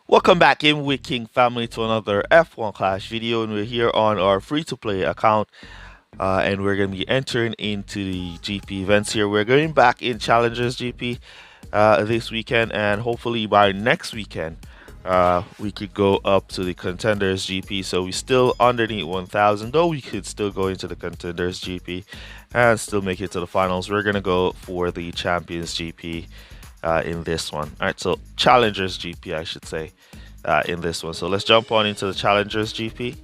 Welcome back in with King Family to another F1 Clash video, and we're here on our free-to-play account, and we're going to be entering into the GP events here. We're going back in Challengers GP this weekend, and hopefully by next weekend we could go up to the Contenders GP. So we still underneath 1,000, though we could still go into the Contenders GP and still make it to the finals. We're going to go for the Champions GP in this one. All right, so Challengers GP, I should say, in this one. So let's jump on into the Challengers GP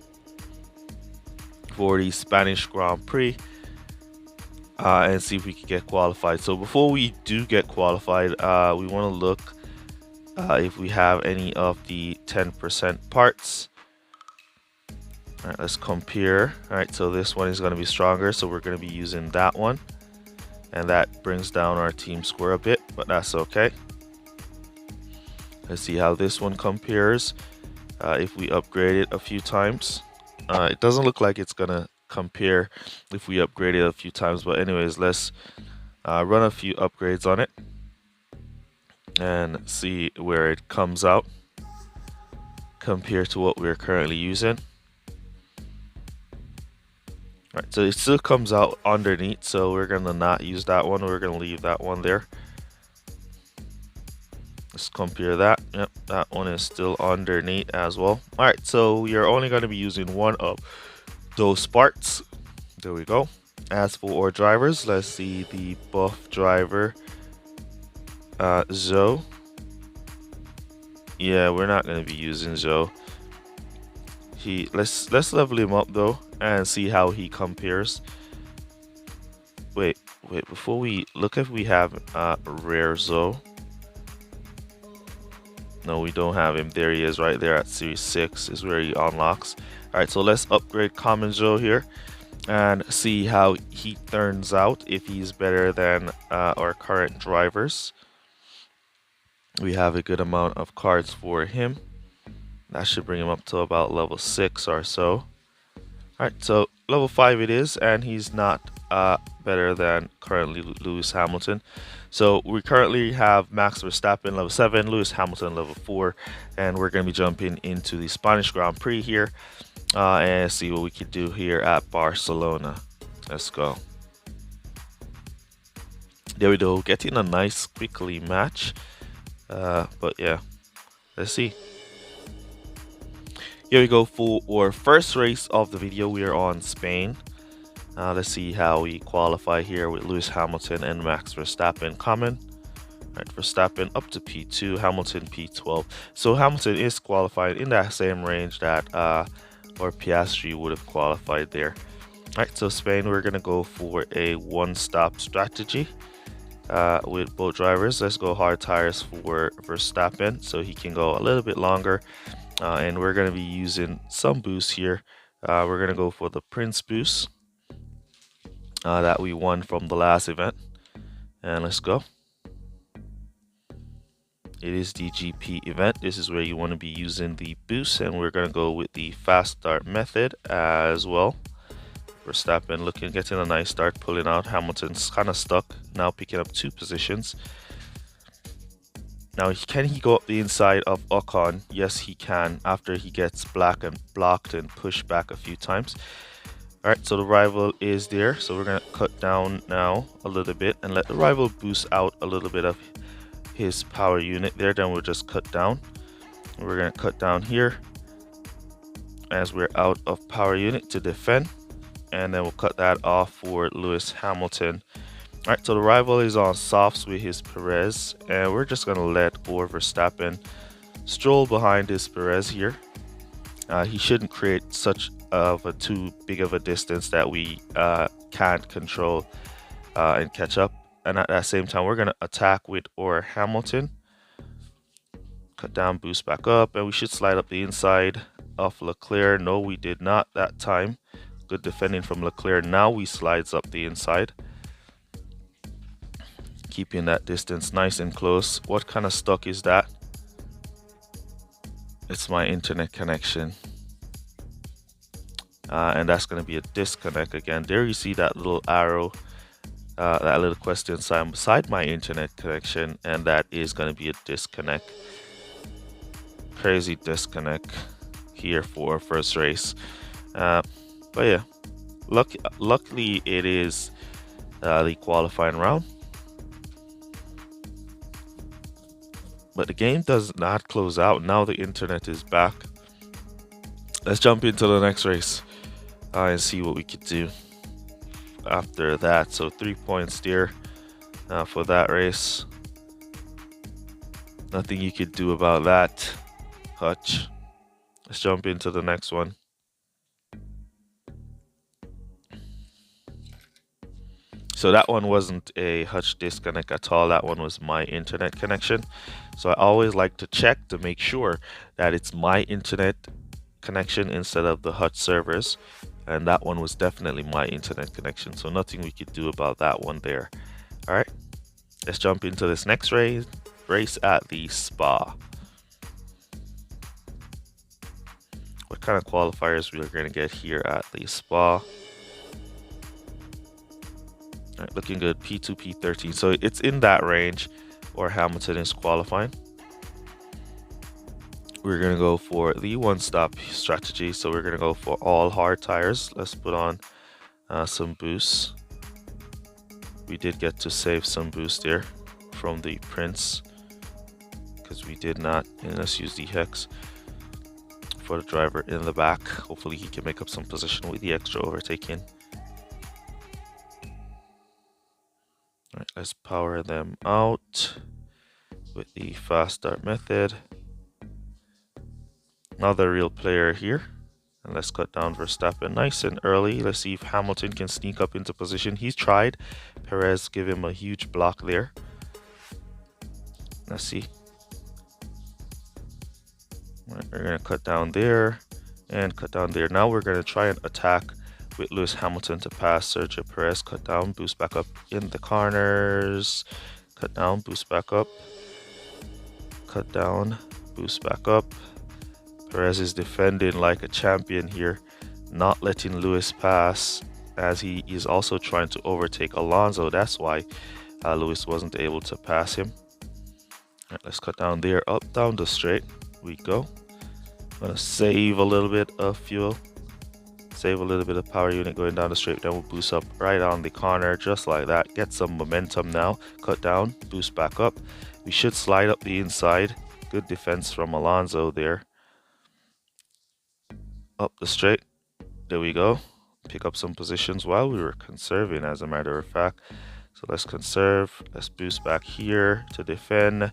for the Spanish Grand Prix and see if we can get qualified. So before we do get qualified, we want to look if we have any of the 10% parts. All right, let's compare. All right, so this one is going to be stronger, so we're going to be using that one. And that brings down our team score a bit, but that's okay. Let's see how this one compares if we upgrade it a few times. It doesn't look like it's gonna compare if we upgrade it a few times, but anyways, let's run a few upgrades on it and see where it comes out compared to what we're currently using. Alright, so it still comes out underneath, so we're gonna not use that one. We're gonna leave that one there. Let's compare that. Yep, that one is still underneath as well. Alright, so we are only going to be using one of those parts. There we go. As for our drivers, let's see the buff driver, Zoe. Yeah, we're not going to be using Zoe. Let's level him up though and see how he compares. Wait, before we look if we have rare Zoe. No, we don't have him. There he is right there at Series 6 is where he unlocks. Alright, so let's upgrade Common Joe here and see how he turns out, if he's better than our current drivers. We have a good amount of cards for him. That should bring him up to about level 6 or so. Alright, so level 5 it is, and he's not better than currently Lewis Hamilton. So we currently have Max Verstappen level 7, Lewis Hamilton level 4, and we're going to be jumping into the Spanish Grand Prix here and see what we can do here at Barcelona. Let's go. There we go, getting a nice quickly match, but yeah, let's see. Here we go for our first race of the video. We are on Spain. Let's see how we qualify here with Lewis Hamilton and Max Verstappen common. Right, Verstappen up to P2, Hamilton P12. So Hamilton is qualified in that same range that our Piastri would have qualified there. Alright, so Spain, we're going to go for a one-stop strategy with both drivers. Let's go hard tires for Verstappen so he can go a little bit longer. And we're going to be using some boost here. We're going to go for the Prince boost that we won from the last event. And let's go. It is the GP event. This is where you want to be using the boost, and we're going to go with the fast start method as well. Verstappen getting a nice start, pulling out. Hamilton's kind of stuck, now picking up 2 positions. Now, can he go up the inside of Ocon? Yes, he can, after he gets blocked and pushed back a few times. Alright, so the rival is there, so we're going to cut down now a little bit and let the rival boost out a little bit of his power unit there. Then we'll just cut down. We're going to cut down here as we're out of power unit to defend, and then we'll cut that off for Lewis Hamilton. Alright, so the rival is on softs with his Perez, and we're just going to let Verstappen stroll behind this Perez here. He shouldn't create such of a too big of a distance that we can't control and catch up. And at that same time, we're going to attack with our Hamilton. Cut down, boost back up, and we should slide up the inside of Leclerc. No, we did not that time. Good defending from Leclerc. Now we slides up the inside, keeping that distance nice and close. What kind of stuck is that? It's my internet connection. And that's going to be a disconnect again. There you see that little arrow, that little question sign beside my internet connection, and that is going to be a disconnect. crazy disconnect here for first race. But yeah, luckily it is the qualifying round. But the game does not close out. Now the internet is back. Let's jump into the next race and see what we could do after that. So 3 points there for that race. Nothing you could do about that, Hutch. Let's jump into the next one. So that one wasn't a Hutch disconnect at all. That one was my internet connection. So I always like to check to make sure that it's my internet connection instead of the Hutch servers. And that one was definitely my internet connection. So nothing we could do about that one there. All right, let's jump into this next race at the Spa. What kind of qualifiers we are going to get here at the Spa? All right, looking good. P2P 13. So it's in that range where Hamilton is qualifying. We're going to go for the one-stop strategy. So we're going to go for all hard tires. Let's put on some boosts. We did get to save some boost there from the Prince because we did not. And let's use the Hex for the driver in the back. Hopefully he can make up some position with the extra overtaking. All right, let's power them out with the fast start method. Another real player here. And let's cut down Verstappen nice and early. Let's see if Hamilton can sneak up into position. He's tried. Perez give him a huge block there. Let's see. Right, we're going to cut down there and cut down there. Now we're going to try and attack with Lewis Hamilton to pass Sergio Perez. Cut down, boost back up in the corners. Cut down, boost back up. Cut down, boost back up. Perez is defending like a champion here, not letting Lewis pass as he is also trying to overtake Alonso. That's why Lewis wasn't able to pass him. All right, let's cut down there, up, down the straight. We go. I'm gonna save a little bit of fuel, save a little bit of power unit going down the straight. Then we'll boost up right on the corner, just like that. Get some momentum now. Cut down, boost back up. We should slide up the inside. Good defense from Alonso there. Up the straight. There we go. Pick up some positions while we were conserving, as a matter of fact. So let's conserve. Let's boost back here to defend. All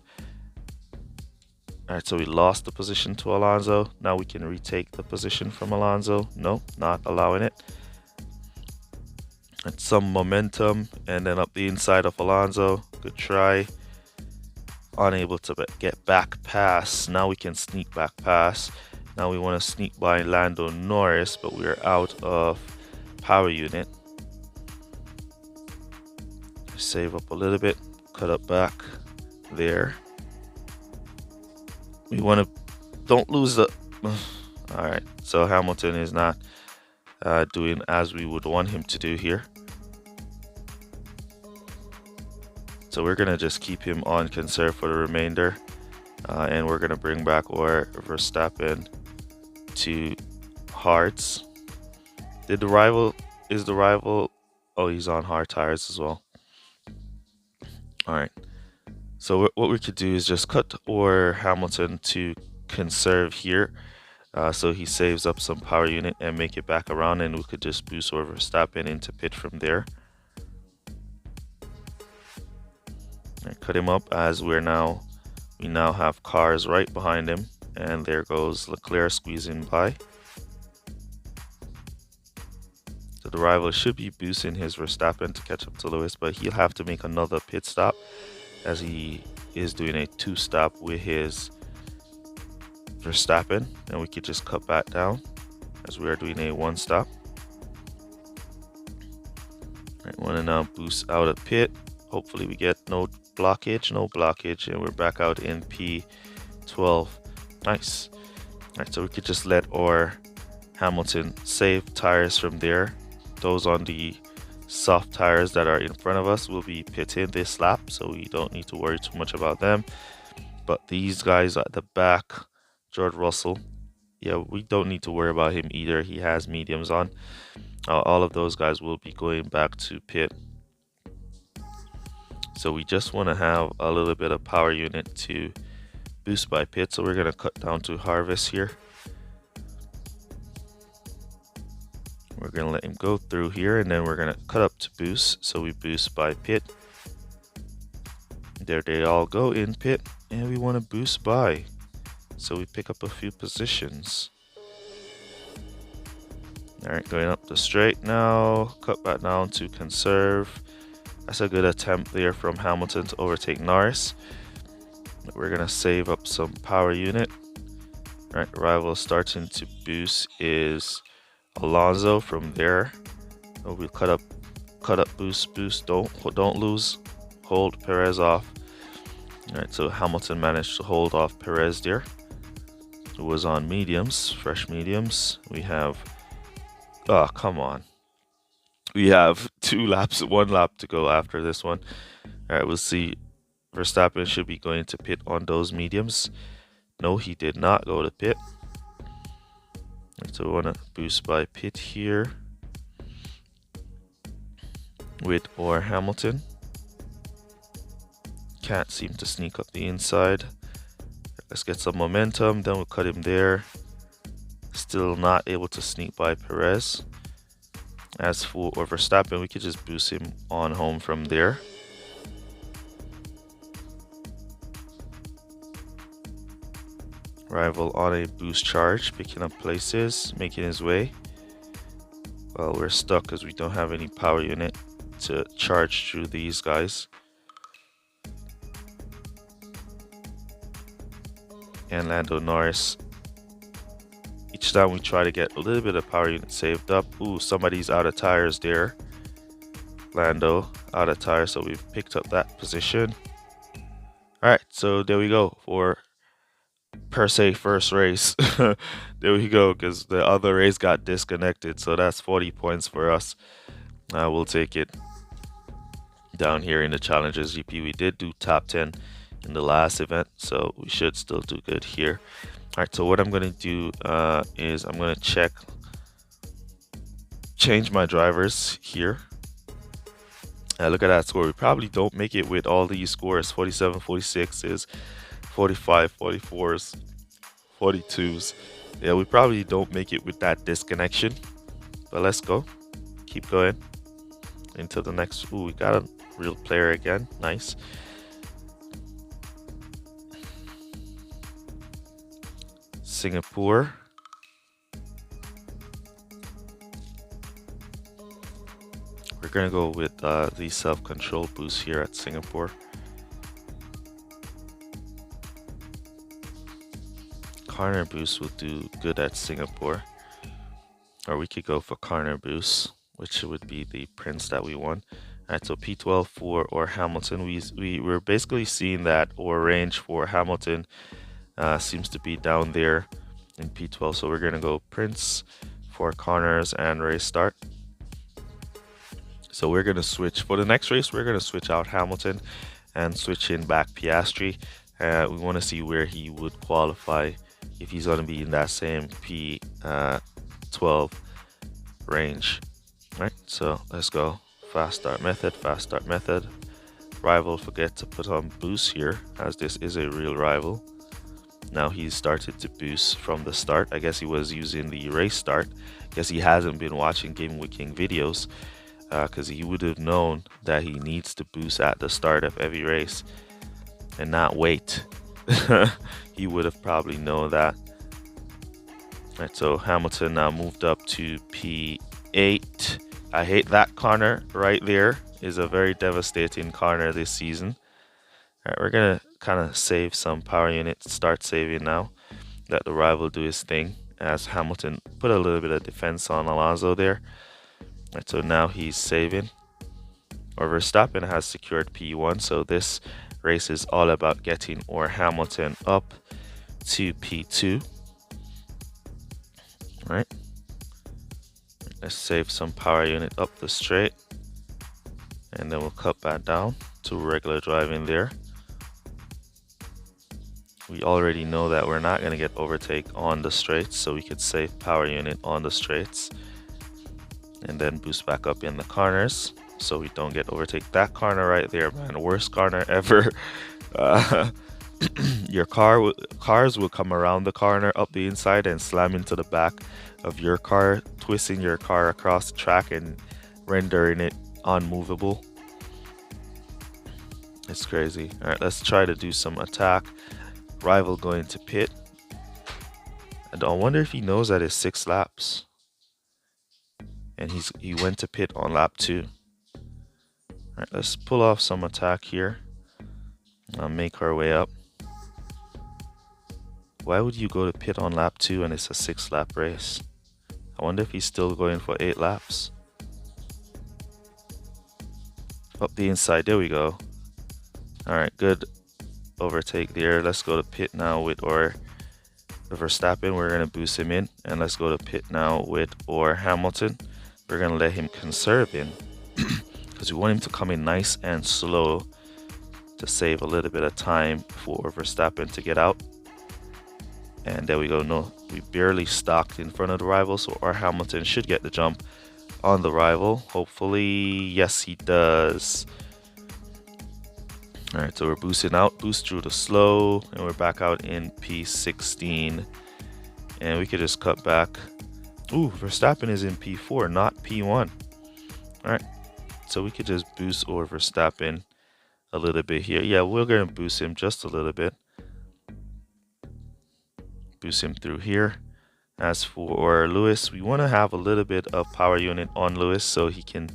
right, so we lost the position to Alonso. Now we can retake the position from Alonso. No, not allowing it. And some momentum, and then up the inside of Alonso. Good try. Unable to get back pass. Now we can sneak back pass. Now we want to sneak by Lando Norris, but we are out of power unit. Save up a little bit, cut up back there. We want to, don't lose the, all right. So Hamilton is not doing as we would want him to do here. So we're going to just keep him on conserve for the remainder. And we're going to bring back our Verstappen to hards. Is the rival? Oh, he's on hard tires as well. All right. So what we could do is just cut our Hamilton to conserve here. So he saves up some power unit and make it back around, and we could just boost our Verstappen into pit from there. And cut him up as we now have cars right behind him. And there goes Leclerc squeezing by. So the rival should be boosting his Verstappen to catch up to Lewis, but he'll have to make another pit stop as he is doing a 2-stop with his Verstappen. And we could just cut back down as we are doing a 1-stop. Right, want to now boost out of pit. Hopefully we get no blockage, and we're back out in P12. Nice. All right, so we could just let our Hamilton save tires from there. Those on the soft tires that are in front of us will be pitting this lap, so we don't need to worry too much about them. But these guys at the back George Russell. Yeah, we don't need to worry about him either. He has mediums on. All of those guys will be going back to pit. So we just want to have a little bit of power unit to boost by pit. So we're going to cut down to harvest here. We're going to let him go through here, and then we're going to cut up to boost. So we boost by pit. There they all go in pit, and we want to boost by. So we pick up a few positions. All right, going up the straight now. Cut back down to conserve. That's a good attempt there from Hamilton to overtake Norris. We're going to save up some power unit. All right, rival starting to boost is Alonso from there. Oh, we'll cut up, boost. Don't lose. Hold Perez off. All right, so Hamilton managed to hold off Perez there. It was on mediums, fresh mediums. We have, oh, come on. We have 1 lap to go after this one. All right, we'll see. Verstappen should be going to pit on those mediums. No, he did not go to pit. So we want to boost by pit here with or Hamilton. Can't seem to sneak up the inside. Let's get some momentum. Then we'll cut him there. Still not able to sneak by Perez. As for Verstappen, we could just boost him on home from there. Rival on a boost charge, picking up places, making his way. Well, we're stuck because we don't have any power unit to charge through these guys. And Lando Norris. Each time we try to get a little bit of power unit saved up. Ooh, somebody's out of tires there. Lando out of tires, so we've picked up that position. All right, so there we go for per se first race. There we go, because the other race got disconnected, so that's 40 points for us. We'll take it. Down here in the Challengers GP, we did do top 10 in the last event, so we should still do good here. All right, so what I'm going to do is I'm going to change my drivers here. Look at that score. We probably don't make it with all these scores. 47, 46s, 45, 44s, 42s. Yeah, we probably don't make it with that disconnection. But let's go. Keep going into the next. Ooh, we got a real player again. Nice. Singapore. We're gonna go with the self-control boost here at Singapore. Corner boost will do good at Singapore, or we could go for corner boost, which would be the Prince that we want. Alright, so P12 for or Hamilton. We're basically seeing that or range for Hamilton seems to be down there in P12, so we're gonna go Prince for corners and race start. So we're gonna switch for the next race. We're gonna switch out Hamilton and switch in back Piastri. We want to see where he would qualify if he's gonna be in that same P12 range. All right, so let's go. Fast start method. Rival, forget to put on boost here, as this is a real rival. Now he's started to boost from the start. I guess he was using the race start. I guess he hasn't been watching Game with King videos, because he would have known that he needs to boost at the start of every race and not wait. He would have probably known that. All right, so Hamilton now moved up to P8. I hate that corner right there. Is a very devastating corner this season. All right, we're gonna kind of save some power units. Start saving now. Let the rival do his thing, as Hamilton put a little bit of defense on Alonso there. Right, so now he's saving. Or Verstappen has secured P1, so this race is all about getting or Hamilton up to P2. All right, let's save some power unit up the straight, and then we'll cut back down to regular driving there. We already know that we're not going to get overtake on the straights, so we could save power unit on the straights and then boost back up in the corners so we don't get overtake. That corner right there, man, worst corner ever. Your cars will come around the corner up the inside and slam into the back of your car, twisting your car across the track and rendering it unmovable. It's crazy. All right, let's try to do some attack. Rival going to pit. And I wonder if he knows that it's 6 laps. And he went to pit on lap 2. All right, let's pull off some attack here. Make our way up. Why would you go to pit on lap 2 and it's a 6-lap race? I wonder if he's still going for 8 laps. Up the inside, there we go. Alright, good overtake there. Let's go to pit now with or Verstappen. We're going to boost him in. And let's go to pit now with or Hamilton. We're going to let him conserve in because we want him to come in nice and slow to save a little bit of time for Verstappen to get out. And there we go. No, we barely stocked in front of the rival, so our Hamilton should get the jump on the rival. Hopefully, yes, he does. All right, so we're boosting out, boost through the slow, and we're back out in P16. And we could just cut back. Ooh, Verstappen is in P4, not P1. All right, so we could just boost over Verstappen a little bit here. Yeah, we're going to boost him just a little bit. Boost him through here. As for Lewis, we want to have a little bit of power unit on Lewis so he can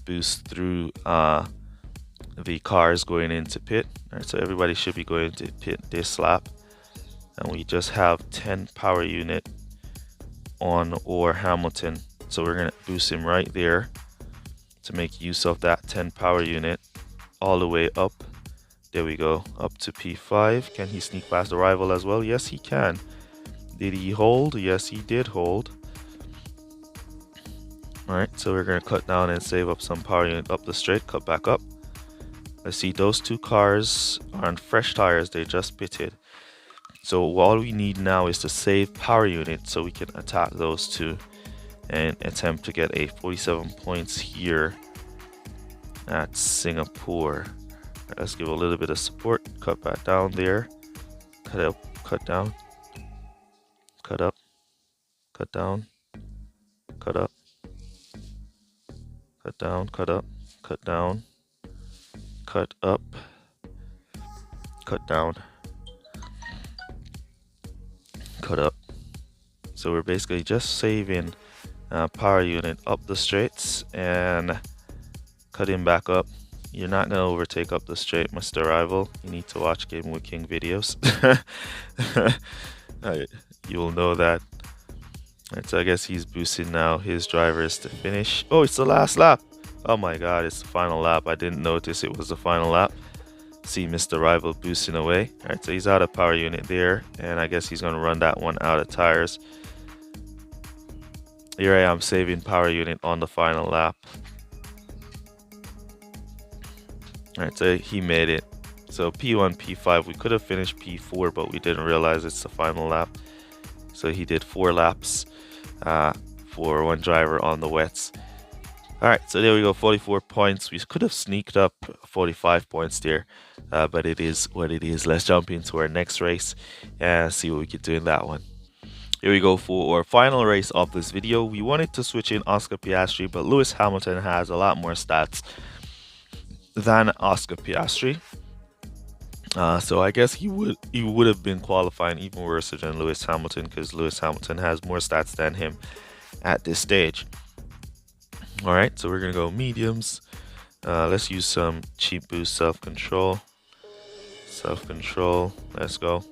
boost through the cars going into pit. All right, so everybody should be going to pit this lap, and we just have 10 power unit on or Hamilton, so we're going to boost him right there to make use of that 10 power unit all the way up. There we go, up to P5. Can he sneak past the rival as well? Yes, he can. Did he hold? Yes, he did hold. Alright, so we're going to cut down and save up some power unit up the straight, cut back up. Let's see, those 2 cars are on fresh tires, they just pitted. So all we need now is to save power unit so we can attack those 2 and attempt to get a 47 points here at Singapore. Right, let's give a little bit of support, cut back down there, cut up, cut down. Cut up, cut down, cut up, cut down, cut up, cut down, cut up, cut down, cut up. So we're basically just saving power unit up the straights and cutting back up. You're not going to overtake up the straight, Mr. Rival. You need to watch Game with King videos. You will know that. Right, so I guess he's boosting now his drivers to finish. Oh, it's the last lap. Oh my god, it's the final lap. I didn't notice it was the final lap. See Mr. Rival boosting away. Alright, so he's out of power unit there, and I guess he's going to run that one out of tires. Here I am saving power unit on the final lap. Alright, so he made it. So P1, P5, we could have finished P4, but we didn't realize it's the final lap. So he did 4 laps for one driver on the wets. Alright, so there we go, 44 points. We could have sneaked up 45 points there, but it is what it is. Let's jump into our next race and see what we can do in that one. Here we go for our final race of this video. We wanted to switch in Oscar Piastri, but Lewis Hamilton has a lot more stats than Oscar Piastri. So I guess he would have been qualifying even worse than Lewis Hamilton, because Lewis Hamilton has more stats than him at this stage. Alright, so we're gonna go mediums. Let's use some cheap boost self-control. Let's go.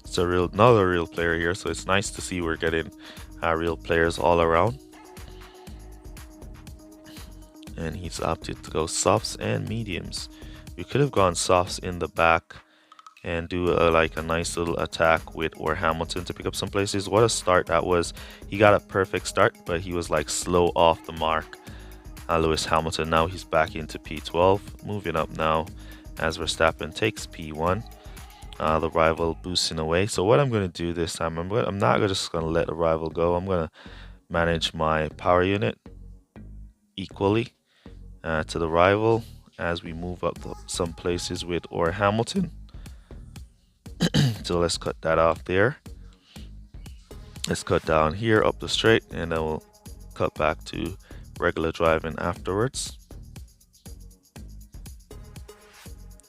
It's another real player here, so it's nice to see we're getting real players all around. And he's opted to go softs and mediums. We could have gone softs in the back and do like a nice little attack with or Hamilton to pick up some places. What a start that was. He got a perfect start, but he was like slow off the mark. Lewis Hamilton, now he's back into P12, moving up now as Verstappen takes P1. the rival boosting away. So what I'm going to do this time, I'm not just going to let the rival go. I'm going to manage my power unit equally to the rival as we move up some places with or Hamilton. So let's cut that off there. Let's cut down here up the straight, and then we'll cut back to regular driving afterwards.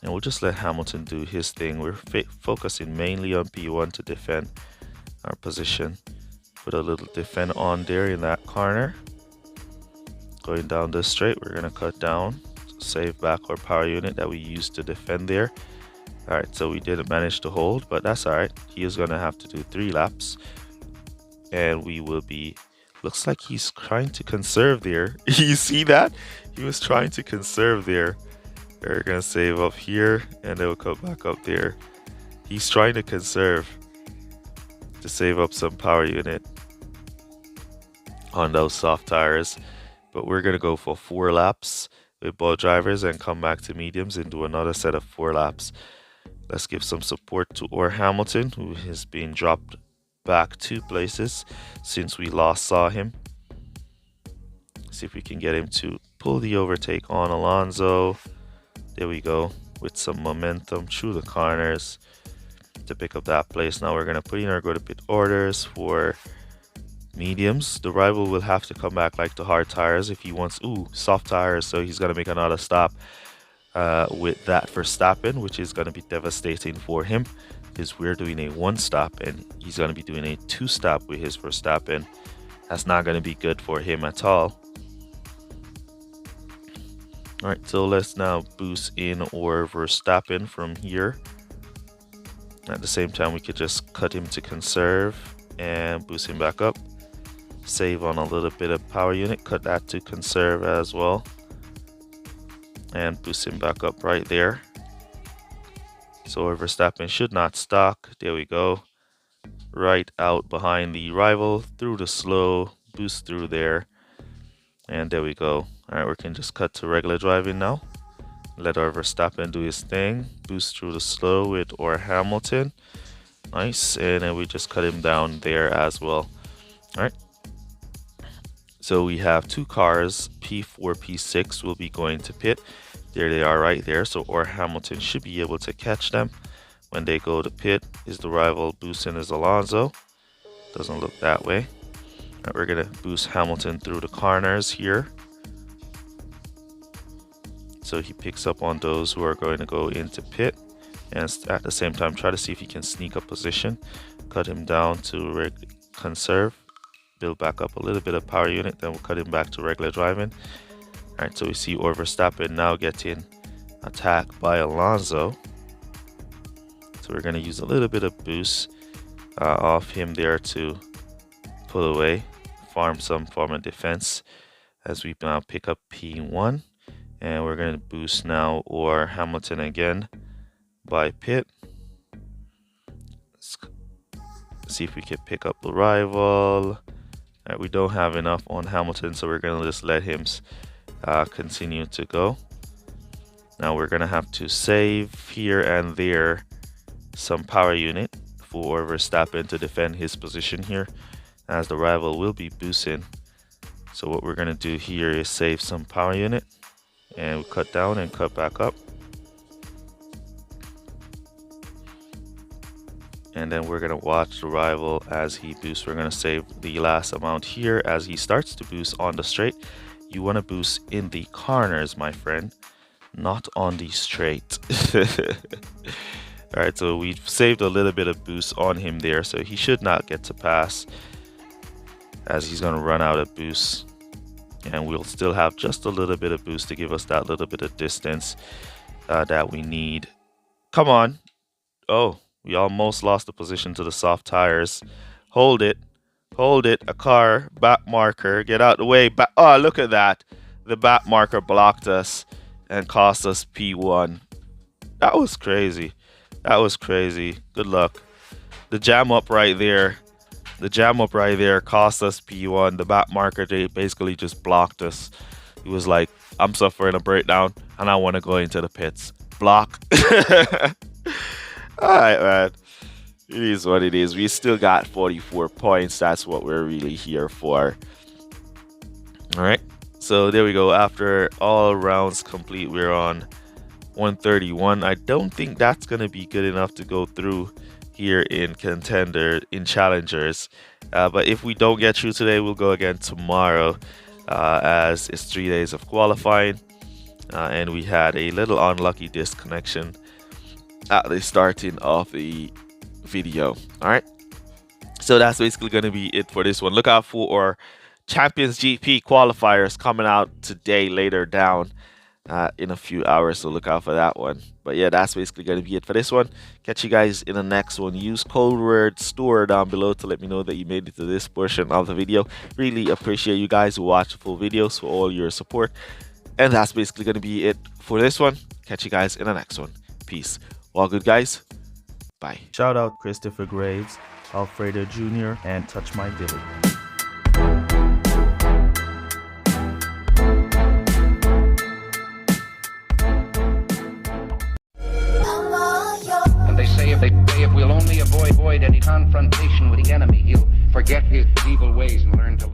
And we'll just let Hamilton do his thing. We're focusing mainly on P1 to defend our position. Put a little defend on there in that corner. Going down this straight, we're going to cut down, save back our power unit that we used to defend there. Alright, so we didn't manage to hold, but that's alright. He is going to have to do 3 laps. And we will be... Looks like he's trying to conserve there. You see that? He was trying to conserve there. We're going to save up here, and then we'll cut back up there. He's trying to conserve to save up some power unit on those soft tires. But we're going to go for 4 laps with both drivers and come back to mediums and do another set of 4 laps. Let's give some support to Hamilton, who has been dropped back 2 places since we last saw him. See if we can get him to pull the overtake on Alonso. There we go, with some momentum through the corners to pick up that place. Now we're going to put in our go to pit orders for mediums. The rival will have to come back like the hard tires if he wants soft tires, so he's going to make another stop with that for Verstappen, which is going to be devastating for him because we're doing a 1 stop and he's going to be doing a 2 stop with his Verstappen. That's not going to be good for him at all. Alright, so let's now boost in or Verstappen from here. At the same time, we could just cut him to conserve and boost him back up. Save on a little bit of power unit, cut that to conserve as well. And boost him back up right there. So Verstappen should not stock. There we go. Right out behind the rival, through the slow, boost through there. And there we go. Alright, we can just cut to regular driving now. Let our Verstappen do his thing. Boost through the slow with or Hamilton. Nice. And then we just cut him down there as well. Alright. So we have 2 cars. P4, P6 will be going to pit. There they are right there. So or Hamilton should be able to catch them when they go to pit. Is the rival boosting is Alonso? Doesn't look that way. Right, we're going to boost Hamilton through the corners here. So he picks up on those who are going to go into pit. And at the same time, try to see if he can sneak a position. Cut him down to conserve. Build back up a little bit of power unit. Then we'll cut him back to regular driving. Alright, so we see Verstappen now getting attacked by Alonso. So we're going to use a little bit of boost off him there to pull away, farm some form of defense as we now pick up P1. And we're going to boost now or Hamilton again by pit. Let's see if we can pick up the rival. Right, we don't have enough on Hamilton, so we're going to just let him continue to go. Now we're going to have to save here and there some power unit for Verstappen to defend his position here, as the rival will be boosting. So what we're going to do here is save some power unit. And we cut down and cut back up. And then we're going to watch the rival as he boosts. We're going to save the last amount here as he starts to boost on the straight. You want to boost in the corners, my friend, not on the straight. Alright, so we've saved a little bit of boost on him there, so he should not get to pass as he's going to run out of boost. And we'll still have just a little bit of boost to give us that little bit of distance that we need. Come on. Oh, we almost lost the position to the soft tires. Hold it. Hold it. A car. Back marker. Get out the way. Back. Oh, look at that. The back marker blocked us and cost us P1. That was crazy. That was crazy. Good luck. The jam up right there. The jam up right there cost us P1. The back marker, they basically just blocked us. He was like, I'm suffering a breakdown and I want to go into the pits. Block. All right, man. It is what it is. We still got 44 points. That's what we're really here for. All right. So there we go. After all rounds complete, we're on 131. I don't think that's going to be good enough to go through here in contender, in challengers. But if we don't get through today, we'll go again tomorrow, as it's 3 days of qualifying. And we had a little unlucky disconnection at the starting of the video. All right. So that's basically going to be it for this one. Look out for our Champions GP qualifiers coming out today, later down in a few hours, so look out for that one. But yeah, that's basically going to be it for this one. Catch you guys in the next one. Use code word STORE down below to let me know that you made it to this portion of the video. Really appreciate you guys who watch the full videos, for all your support. And that's basically going to be it for this one. Catch you guys in the next one. Peace. All good, guys. Bye. Shout out Christopher Graves, Alfredo Jr., and Touch My Dilly. They say if we'll only avoid any confrontation with the enemy, he'll forget his evil ways and learn to